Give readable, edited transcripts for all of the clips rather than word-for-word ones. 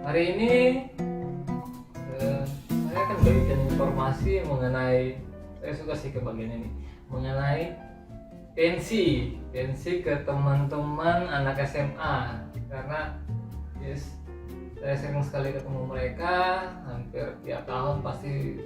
Hari ini saya akan berikan informasi mengenai, saya suka sih ke bagian ini, mengenai pensi ke teman-teman anak SMA. Karena saya sering sekali ketemu mereka, hampir tiap tahun pasti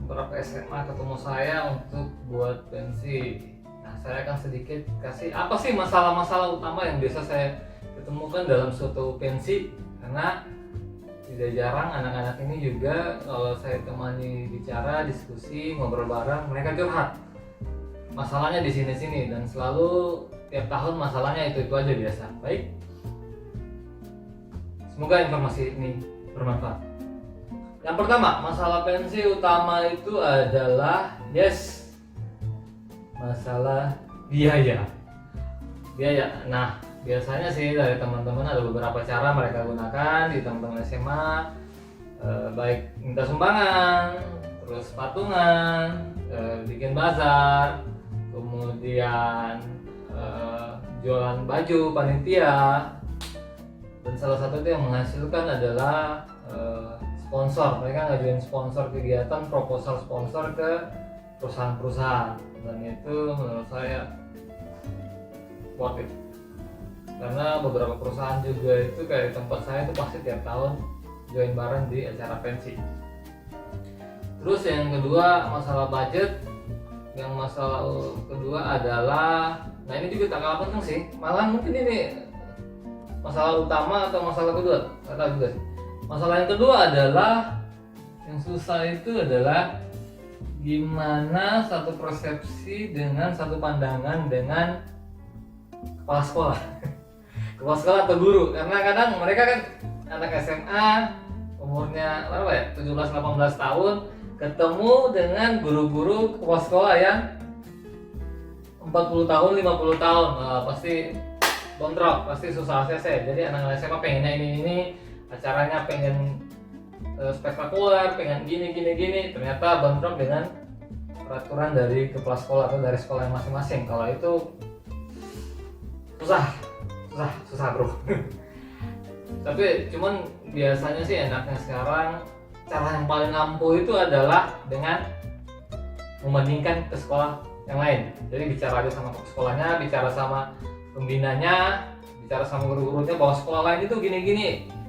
beberapa SMA ketemu saya untuk buat pensi. Nah, saya akan sedikit kasih apa sih masalah-masalah utama yang biasa saya ketemukan dalam suatu pensi, karena tidak jarang anak-anak ini juga kalau saya temani bicara, diskusi, ngobrol bareng, mereka curhat masalahnya di sini-sini, dan selalu tiap tahun masalahnya itu aja biasa. Baik, semoga informasi ini bermanfaat. Yang pertama, masalah pensi utama itu adalah masalah biaya. Nah, biasanya sih dari teman-teman ada beberapa cara mereka gunakan di teman-teman SMA, baik minta sumbangan, terus patungan, bikin bazar, kemudian jualan baju panitia, dan salah satu itu yang menghasilkan adalah sponsor. Mereka ngajuin sponsor kegiatan, proposal sponsor ke perusahaan-perusahaan, dan itu menurut saya worth it. Karena beberapa perusahaan juga itu kayak tempat saya itu pasti tiap tahun join bareng di acara pensi. Terus yang kedua, masalah budget. Yang masalah kedua adalah, nah ini juga tak kalah penting sih, malah mungkin ini masalah utama atau masalah kedua, nggak tahu juga sih. Masalah yang kedua adalah, yang susah itu adalah gimana satu persepsi dengan satu pandangan dengan kepala sekolah kepala sekolah atau guru. Karena kadang mereka kan anak SMA umurnya 17-18 tahun ketemu dengan guru-guru kepala sekolah yang 40 tahun, 50 tahun, pasti bontrok, pasti susah ACC. Jadi anak-anak SMA pengennya ini, acaranya pengen spektakuler, pengen gini, ternyata bentrok dengan peraturan dari kepala sekolah atau dari sekolah yang masing-masing. Kalau itu susah bro. Tapi cuman biasanya sih enaknya sekarang cara yang paling ampuh itu adalah dengan membandingkan ke sekolah yang lain. Jadi bicara aja sama sekolahnya, bicara sama pembinanya, bicara sama guru-gurunya bahwa sekolah lain itu gini-gini,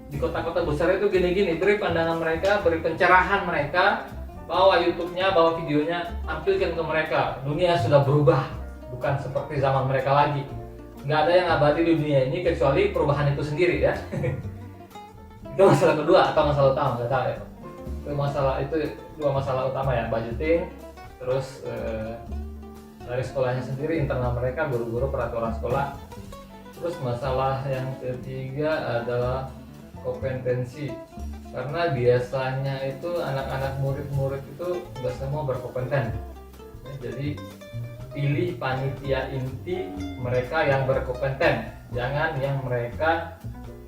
di kota-kota besar itu gini-gini. Beri pandangan mereka, beri pencerahan mereka, bawa YouTube-nya, bawa videonya, tampilkan ke mereka. Dunia sudah berubah, bukan seperti zaman mereka lagi. Nggak ada yang abadi di dunia ini kecuali perubahan itu sendiri ya. Itu masalah kedua atau masalah utama, nggak tahu ya. Itu dua masalah utama ya, budgeting, terus dari sekolahnya sendiri, internal mereka, guru-guru, peraturan sekolah. Terus masalah yang ketiga adalah kompetensi, karena biasanya itu anak-anak murid-murid itu nggak semua berkompeten. Jadi pilih panitia inti mereka yang berkompeten, jangan yang mereka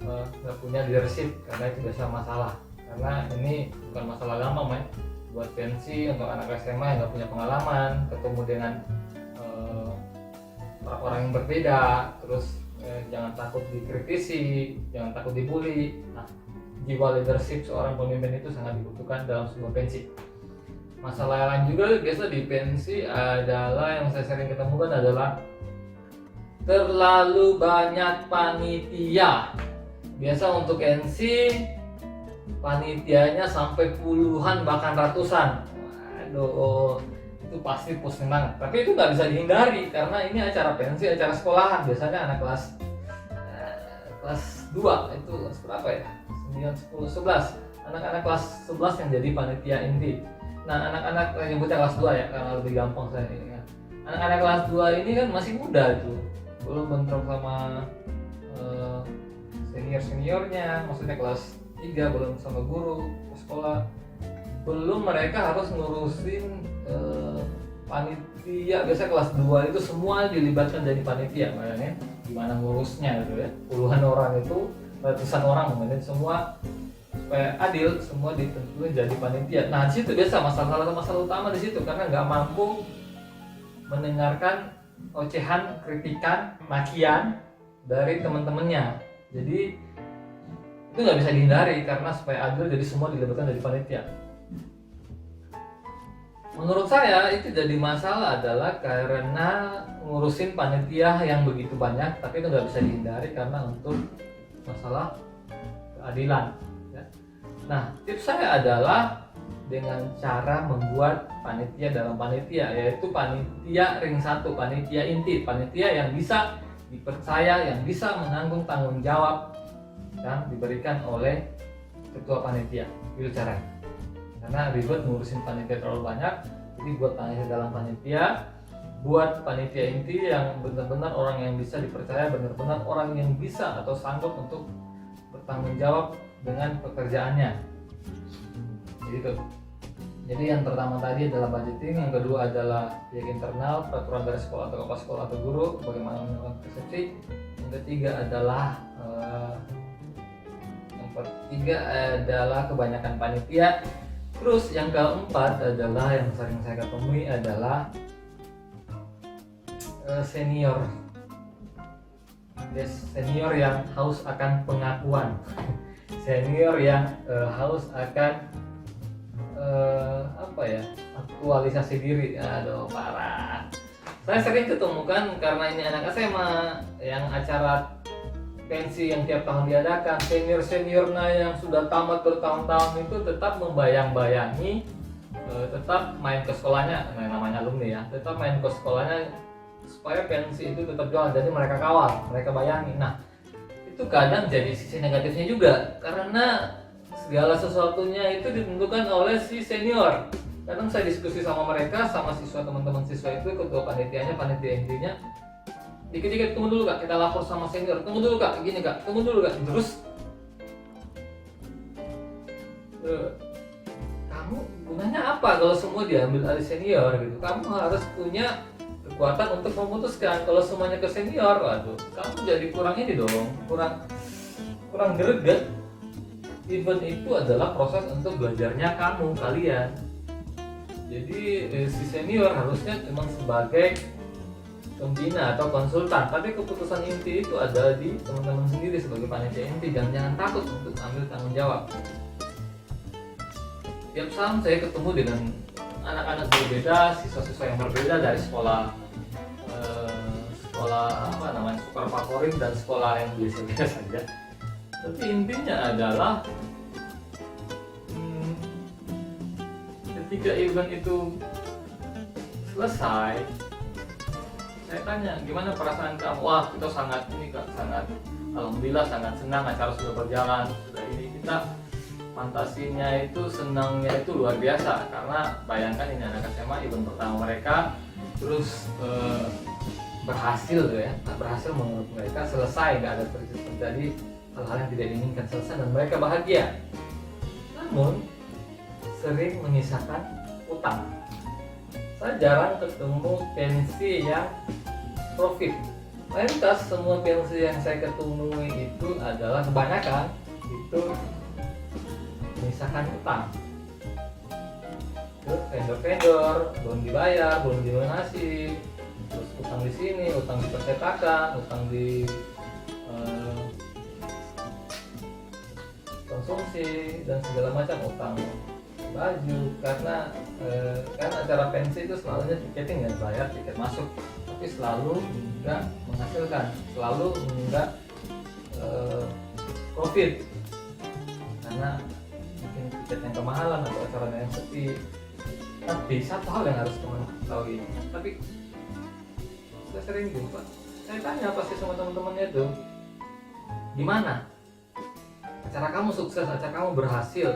nggak punya leadership, karena itu biasa masalah. Karena ini bukan masalah gampang men, buat pensi untuk anak SMA yang nggak punya pengalaman, ketemu dengan orang-orang yang berbeda, terus jangan takut dikritisi, jangan takut dibully. Nah, jiwa leadership seorang pemimpin itu sangat dibutuhkan dalam sebuah pensi. Masalah yang lain juga biasa di pensi adalah, yang saya sering ketemukan adalah terlalu banyak panitia. Biasa untuk pensi panitianya sampai puluhan bahkan ratusan. Waduh, itu pasti pusing banget. Tapi itu nggak bisa dihindari karena ini acara pensi, acara sekolahan. Biasanya anak kelas 2 itu kelas berapa ya? 9, 10, 11. Anak-anak kelas 11 yang jadi panitia inti. Nah, anak-anak yang nyebutnya kelas 2 ya, karena lebih gampang saya ingat. Anak-anak kelas 2 ini kan masih muda itu. Belum bentrok sama senior-seniornya, maksudnya kelas 3 belum sama guru sekolah. Belum mereka harus ngurusin panitia. Biasa kelas 2 itu semua dilibatkan jadi panitia, makanya gimana ngurusnya gitu ya. Puluhan orang itu, ratusan orang mungkin, semua supaya adil semua ditentuin jadi panitia. Nah, di situ biasa masalah utama di situ, karena nggak mampu mendengarkan ocehan, kritikan, makian dari teman-temannya. Jadi Itu nggak bisa dihindari karena supaya adil jadi semua dilibatkan dari panitia. Menurut saya itu jadi masalah adalah karena ngurusin panitia yang begitu banyak, tapi itu nggak bisa dihindari karena untuk masalah keadilan. Ya. Nah, tips saya adalah dengan cara membuat panitia dalam panitia, yaitu panitia ring 1, panitia inti, panitia yang bisa dipercaya, yang bisa menanggung tanggung jawab yang diberikan oleh ketua panitia. Itu caranya. Karena ribet ngurusin panitia terlalu banyak, jadi buat panitia dalam panitia, buat panitia inti yang benar-benar orang yang bisa dipercaya, benar-benar orang yang bisa atau sanggup untuk bertanggung jawab dengan pekerjaannya. Jadi yang pertama tadi adalah budgeting, yang kedua adalah pihak internal, peraturan dari sekolah atau kepala sekolah atau guru, bagaimana melakukan persepsi. Yang ketiga adalah kebanyakan panitia. Terus yang keempat adalah yang sering saya ketemui adalah senior. Senior yang haus akan pengakuan. Senior yang haus akan aktualisasi diri. Aduh, parah. Saya sering ketemukan karena ini anak SMA yang acara pensi yang tiap tahun diadakan, seniornya yang sudah tamat bertahun-tahun itu tetap membayang-bayangi, tetap main ke sekolahnya, namanya alumni ya, tetap main ke sekolahnya supaya pensi itu tetap jalan. Jadi mereka kawal, mereka bayangi. Nah, itu kadang jadi sisi negatifnya juga karena segala sesuatunya itu ditentukan oleh si senior. Kadang saya diskusi sama mereka, sama siswa, teman-teman siswa itu, ketua panitianya, panitia intinya, dikit-dikit, tunggu dulu kak, kita lapor sama senior, tunggu dulu kak, gini kak, tunggu dulu kak. Terus kamu gunanya apa kalau semua diambil alih senior gitu? Kamu harus punya kekuatan untuk memutuskan. Kalau semuanya ke senior, waduh, kamu jadi kurang ini dong, kurang greget. Event itu adalah proses untuk belajarnya kalian. Jadi si senior harusnya cuma sebagai pembina atau konsultan, tapi keputusan inti itu ada di teman-teman sendiri sebagai panitia inti. Dan jangan takut untuk ambil tanggung jawab. Tiap saat saya ketemu dengan anak-anak berbeda, siswa-siswa yang berbeda dari sekolah super favorit dan sekolah yang biasa-biasa saja. Tapi intinya adalah ketika event itu selesai, saya tanya, gimana perasaan kamu? Wah, kita sangat alhamdulillah sangat senang, acara sudah berjalan, sudah ini, kita fantasinya itu, senangnya itu luar biasa. Karena bayangkan ini anak SMA, event pertama mereka, terus berhasil menurut mereka, selesai, nggak ada terjadi hal-hal yang tidak diinginkan, selesai dan mereka bahagia. Namun sering menyisakan utang. Saya jarang ketemu pensi yang profit. Mayoritas semua pensi yang saya ketemui itu adalah, kebanyakan itu menyisakan utang. Terus vendor-vendor belum dibayar, belum dilunasi, terus utang di sini, utang di percetakan, utang di konsumsi dan segala macam, utang baju. Karena acara pensi itu selalunya tiketing nggak bayar, tiket masuk, tapi selalu nggak menghasilkan, selalu nggak profit karena bikin tiket yang kemahalan atau acaranya yang sepi. Tapi satu hal yang harus teman ketahui, tapi saya sering jumpa, saya tanya pasti sama teman-temannya itu, gimana acara kamu sukses, acara kamu berhasil,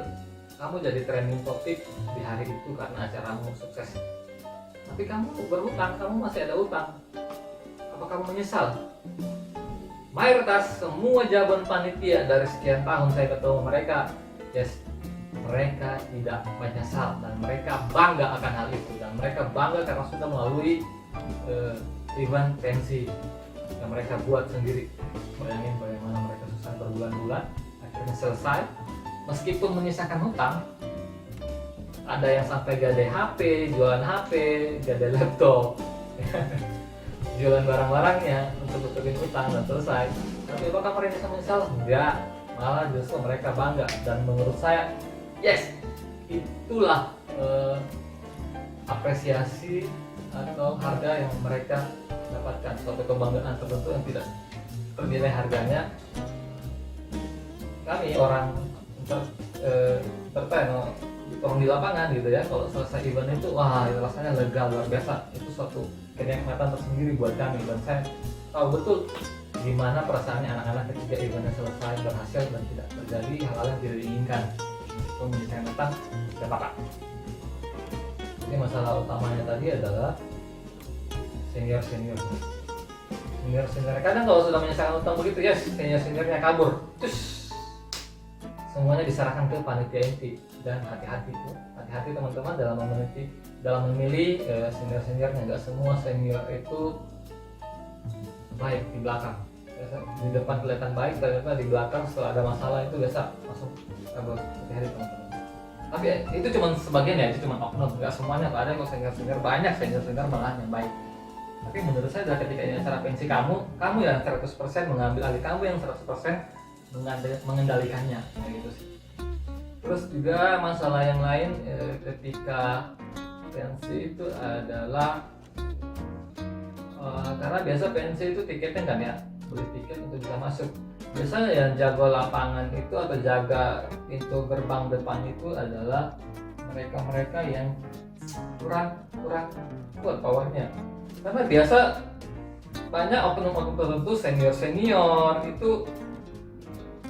kamu jadi trending topik di hari itu karena acaramu sukses, tapi kamu berhutang, kamu masih ada utang, apa kamu menyesal? Mayoritas semua jawaban panitia dari sekian tahun saya ketemu mereka, yes, mereka tidak menyesal dan mereka bangga akan hal itu, dan mereka bangga karena sudah melalui event pensi yang mereka buat sendiri. Bayangin bagaimana mereka susah berbulan-bulan, akhirnya selesai meskipun menyisakan hutang. Ada yang sampai gadai HP, jualan HP, gadai laptop jualan barang-barangnya untuk tutupin hutang dan selesai. Tapi apakah mereka menyesal? Enggak, malah justru mereka bangga. Dan menurut saya, yes, itulah apresiasi atau harga yang mereka dapatkan, suatu kebanggaan tertentu yang tidak ternilai harganya. Kami orang entertain orang di lapangan gitu ya, kalau selesai event itu wah itu rasanya lega luar biasa, itu suatu kenikmatan tersendiri buat kami. Dan saya tahu betul gimana perasaannya anak-anak ketika eventnya selesai berhasil dan tidak terjadi hal-hal yang tidak diinginkan, itu misalnya tentang dapat. Ini masalah utamanya tadi adalah senior. Kadang kalau sudah menyelesaikan utang begitu, ya seniornya kabur, terus semuanya diserahkan ke panitia inti. Dan hati-hati teman-teman dalam memilih seniornya. Nggak semua senior itu baik di belakang. Di depan kelihatan baik, ternyata di belakang setelah ada masalah itu biasa masuk kabur. Hati-hati teman-teman. Tapi itu cuma sebagian ya, itu cuma oknum. Nggak semuanya, ada kok senior banyak senior malahan yang baik. Tapi menurut saya adalah ketika ini acara pensi kamu yang 100% mengambil alih, kamu yang 100% mengendalikannya, kayak gitu sih. Terus juga masalah yang lain ketika pensi itu adalah karena biasa pensi itu tiketnya kan ya, beli tiket untuk bisa masuk. Biasanya yang jaga lapangan itu atau jaga pintu gerbang depan itu adalah mereka yang kurang kuat powernya. Karena biasa banyak oknum-oknum tertentu senior itu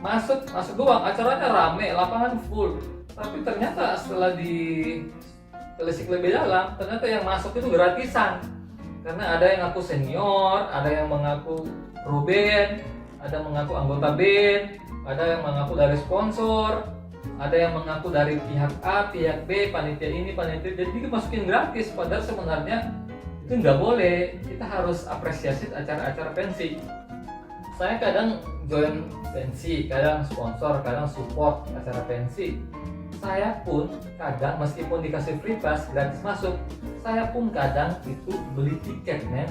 masuk doang, acaranya rame, lapangan full, tapi ternyata setelah ditelisik lebih dalam, ternyata yang masuk itu gratisan. Karena ada yang ngaku senior, ada yang mengaku kru band, ada yang mengaku anggota band, ada yang mengaku dari sponsor, ada yang mengaku dari pihak A, pihak B, panitia ini, panitia, jadi dimasukin gratis. Padahal sebenarnya itu nggak boleh. Kita harus apresiasi acara-acara pensi. Saya kadang join pensi, kadang sponsor, kadang support acara pensi. Saya pun kadang meskipun dikasih free pass gratis masuk, saya pun kadang itu beli tiket, men.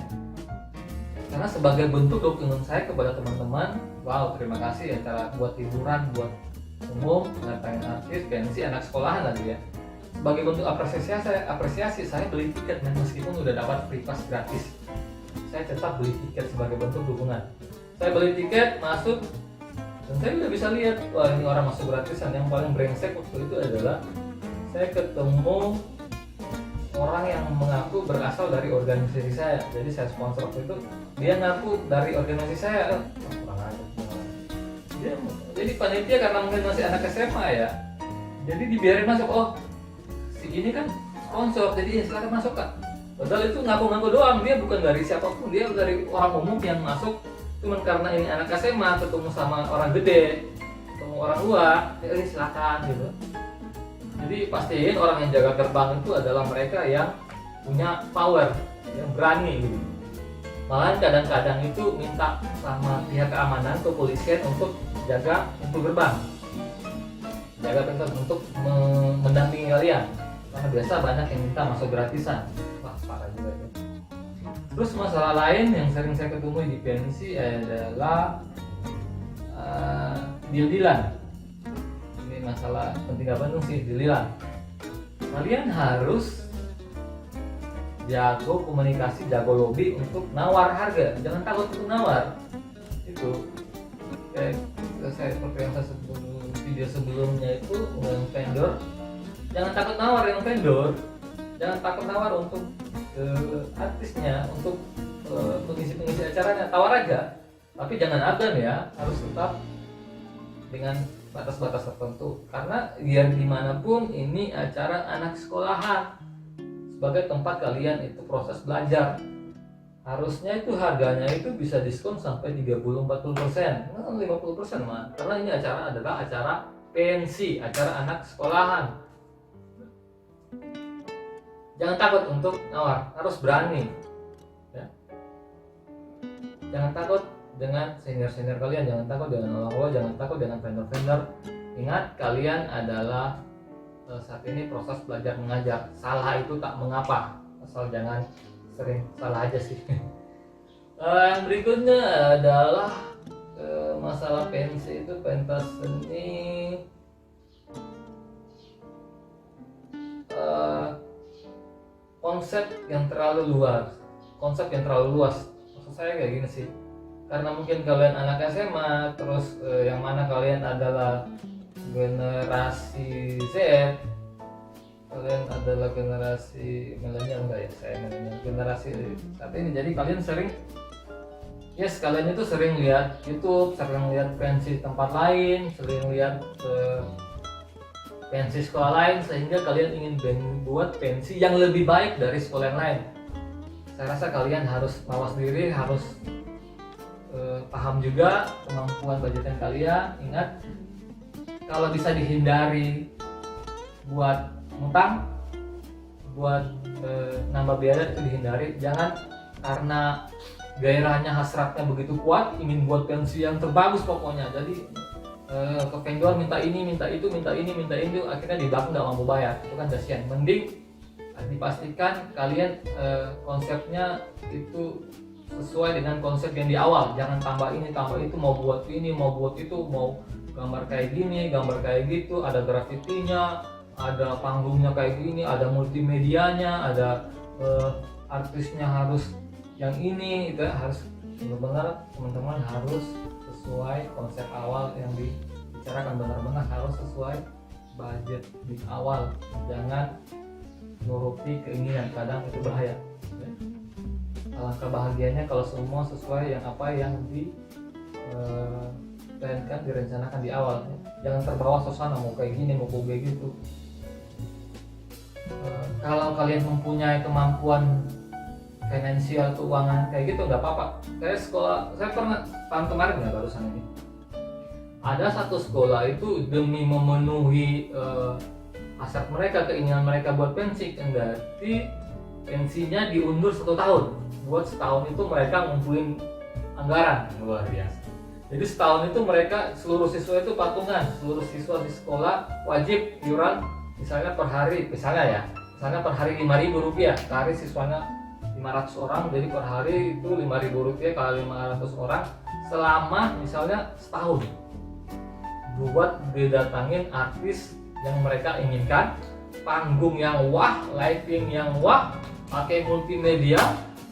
Karena sebagai bentuk dukungan saya kepada teman-teman, wow terima kasih acara buat hiburan, buat umum, ngatangin artis, pensi, anak sekolahan lagi ya. Sebagai bentuk apresiasi saya beli tiket, men, meskipun udah dapat free pass gratis. Saya tetap beli tiket sebagai bentuk dukungan. Saya beli tiket masuk dan saya udah bisa lihat, wah ini orang masuk gratisan. Yang paling brengsek waktu itu adalah saya ketemu orang yang mengaku berasal dari organisasi saya. Jadi saya sponsor waktu itu, dia ngaku dari organisasi saya. Kurang aja. Jadi panitia karena mungkin masih anak SMA ya, jadi dibiarin masuk. Oh si ini kan sponsor, jadi silakan masuk kak. Padahal itu ngaku-ngaku doang, dia bukan dari siapapun, dia dari orang umum yang masuk. Cuman karena ini anak SMA ketemu sama orang gede, ketemu orang tua, ya silakan gitu. Jadi pastiin orang yang jaga gerbang itu adalah mereka yang punya power, yang berani gitu. Malahan kadang-kadang itu minta sama pihak keamanan, kepolisian untuk jaga pintu gerbang, jaga pintu untuk mendampingi kalian. Karena biasa banyak yang minta masuk gratisan. Wah parah juga ya. Terus masalah lain yang sering saya ketemu di pensi adalah deal-dealan. Ini masalah penting Bandung sih, deal-dealan. Kalian harus jago komunikasi, jago lobby untuk nawar harga. Jangan takut untuk nawar. Itu kayak saya seperti yang saya sebut video sebelumnya itu yang vendor. Jangan takut nawar yang vendor. Jangan takut nawar untuk artisnya, untuk pengisi acaranya, tawar aja, tapi jangan agan ya, harus tetap dengan batas-batas tertentu. Karena biar gimana pun ini acara anak sekolahan, sebagai tempat kalian itu proses belajar, harusnya itu harganya itu bisa diskon sampai 30-40%, 50% mah. Karena ini acara adalah acara pensi, acara anak sekolahan. Jangan takut untuk nawar, harus berani ya. Jangan takut dengan senior kalian, jangan takut dengan orang tua, jangan takut dengan vendor. Ingat, kalian adalah saat ini proses belajar mengajar. Salah itu tak mengapa, asal jangan sering salah aja sih. Yang berikutnya adalah masalah pensi itu pentas seni konsep yang terlalu luas. Maksud saya kayak gini sih, karena mungkin kalian anak SMA, terus yang mana kalian adalah generasi Z, kalian adalah generasi milenial enggak ya? Saya milenial, generasi saat ini. Jadi kalian sering kalian itu sering lihat YouTube, sering lihat pensi tempat lain, sering lihat pensi sekolah lain, sehingga kalian ingin buat pensi yang lebih baik dari sekolah yang lain. Saya rasa kalian harus mawas diri, harus paham juga kemampuan budgetan kalian. Ingat, kalau bisa dihindari buat ngutang, buat nambah biaya itu dihindari. Jangan karena gairahnya, hasratnya begitu kuat, ingin buat pensi yang terbagus pokoknya. Jadi ke vendor minta ini, minta itu, akhirnya di belakang nggak mampu bayar. Itu kan kasihan. Mending dipastikan kalian konsepnya itu sesuai dengan konsep yang di awal. Jangan tambah ini, tambah itu, mau buat ini, mau buat itu, mau gambar kayak gini, gambar kayak gitu, ada grafitinya, ada panggungnya kayak gini, ada multimedianya, ada artisnya harus yang ini. Itu harus benar-benar teman-teman harus sesuai konsep awal yang dibicarakan, benar-benar harus sesuai budget di awal. Jangan nuruti keinginan, kadang itu bahaya. Alangkah bahagianya kalau semua sesuai yang plankan, direncanakan di awal. Jangan terbawa suasana mau kayak gini, mau kayak gitu. Kalau kalian mempunyai kemampuan finansial, keuangan kayak gitu nggak apa-apa. Saya pernah tahun kemarin ya, barusan ini ada satu sekolah itu demi memenuhi hasrat mereka, keinginan mereka buat pensi, kendati pensinya diundur 1 tahun. Buat setahun itu mereka ngumpulin anggaran luar biasa. Jadi setahun itu mereka, seluruh siswa itu patungan, seluruh siswa di sekolah wajib iuran misalnya per hari, misalnya per hari Rp5.000, sehari siswanya 500 orang, jadi per hari itu Rp5.000 kali 500 orang selama misalnya setahun. Buat didatangin artis yang mereka inginkan, panggung yang wah, lighting yang wah, pakai multimedia,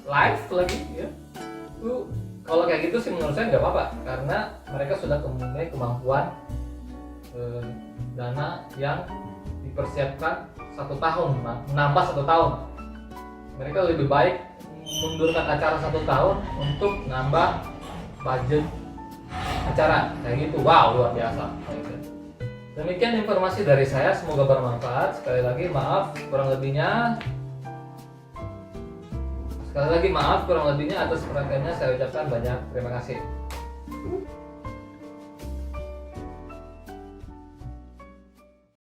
live lagi ya. Itu kalau kayak gitu sih menurut saya nggak apa-apa, karena mereka sudah mempunyai kemampuan dana yang dipersiapkan 1 tahun, menambah 1 tahun. Mereka lebih baik mundurkan acara 1 tahun untuk nambah budget acara kayak gitu. Wow, luar biasa. Demikian informasi dari saya, semoga bermanfaat. Sekali lagi maaf kurang lebihnya atas perhatiannya. Saya ucapkan banyak terima kasih.